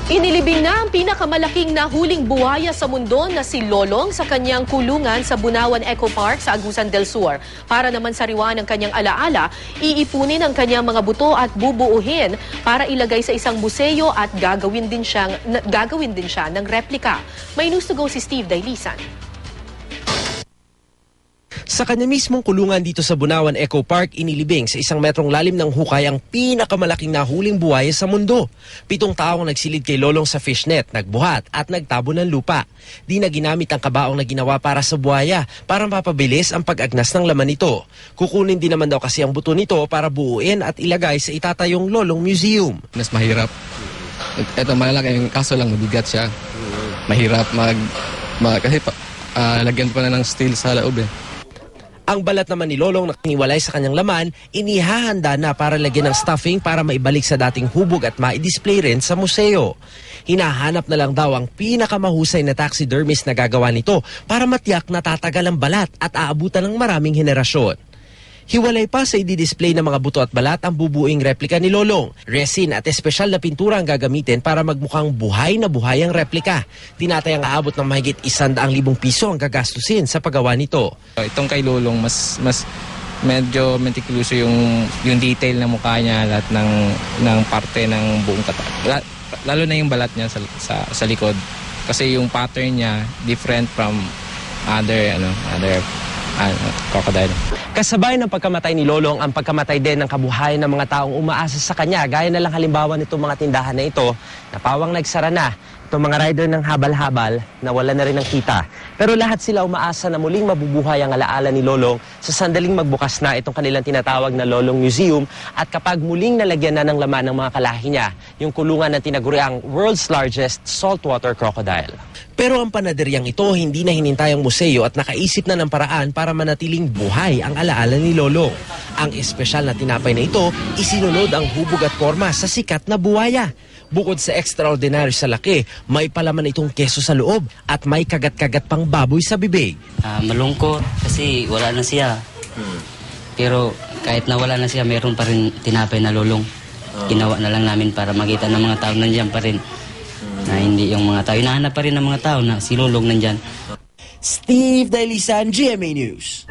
Inilibing na ang pinakamalaking nahuling buhaya sa mundo na si Lolong sa kanyang kulungan sa Bunawan Eco Park sa Agusan del Sur. Para naman sariwa ng kanyang alaala, iipunin ang kanyang mga buto at bubuuhin para ilagay sa isang museo at gagawin din siya ng replika. May news to go si Steve Dailisan. Sa kanya mismong kulungan dito sa Bunawan Eco Park, inilibing sa 1 metrong lalim ng hukay ang pinakamalaking nahuling buhaya sa mundo. 7 taong nagsilid kay Lolong sa fishnet, nagbuhat at nagtabo ng lupa. Di na ginamit ang kabaong na ginawa para sa buhaya para mapabilis ang pag-agnas ng laman nito. Kukunin din naman daw kasi ang buto nito para buuin at ilagay sa itatayong Lolong Museum. Mas mahirap. Ito malalaki, yung kaso lang mabigat siya. Mahirap kasi lagyan pa na ng steel sa loob eh. Ang balat naman ni Lolong na kiniwalay sa kanyang laman, inihahanda na para lagyan ng stuffing para maibalik sa dating hubog at ma-display rin sa museo. Hinahanap na lang daw ang pinakamahusay na taxidermist na gagawa nito para matiyak na tatagal ang balat at aabutan ng maraming henerasyon. Hiwalay pa sa i-display ng mga buto at balat ang bubuing replika ni Lolong. Resin at espesyal na pintura ang gagamitin para magmukhang buhay na buhay ang replika. Tinatayang aabot ng mahigit 100,000 piso ang gagastusin sa paggawa nito. Itong kay Lolong, mas medyo meticulous yung detail ng mukha niya, lahat ng parte ng buong katawan. Lalo na yung balat niya sa likod. Kasi yung pattern niya different from other crocodile. Kasabay ng pagkamatay ni Lolong ang pagkamatay din ng kabuhayan ng mga taong umaasa sa kanya. Gaya na lang halimbawa nitong mga tindahan na ito na pawang nagsara na. Itong mga rider ng habal-habal na wala na rin ng kita. Pero lahat sila umaasa na muling mabubuhay ang alaala ni Lolong sa sandaling magbukas na itong kanilang tinatawag na Lolong Museum at kapag muling nalagyan na ng laman ng mga kalahi niya, yung kulungan na tinaguriang world's largest saltwater crocodile. Pero ang panaderyang ito hindi na hinintay ang museo at nakaisip na ng paraan para manatiling buhay ang alaala ni Lolong. Ang espesyal na tinapay na ito, isinunod ang hubog at forma sa sikat na buhaya. Bukod sa extraordinary sa laki, may palaman itong keso sa loob at may kagat-kagat pang baboy sa bibig. Malungkot kasi wala na siya. Pero kahit na wala na siya, meron pa rin tinapay na Lolong. Ginawa na lang namin para makita ng mga tao nandiyan pa rin. Na hindi yung mga tao. Hinahanap pa rin ng mga tao na si Lolong nandyan. Steve Dailisan, GMA News.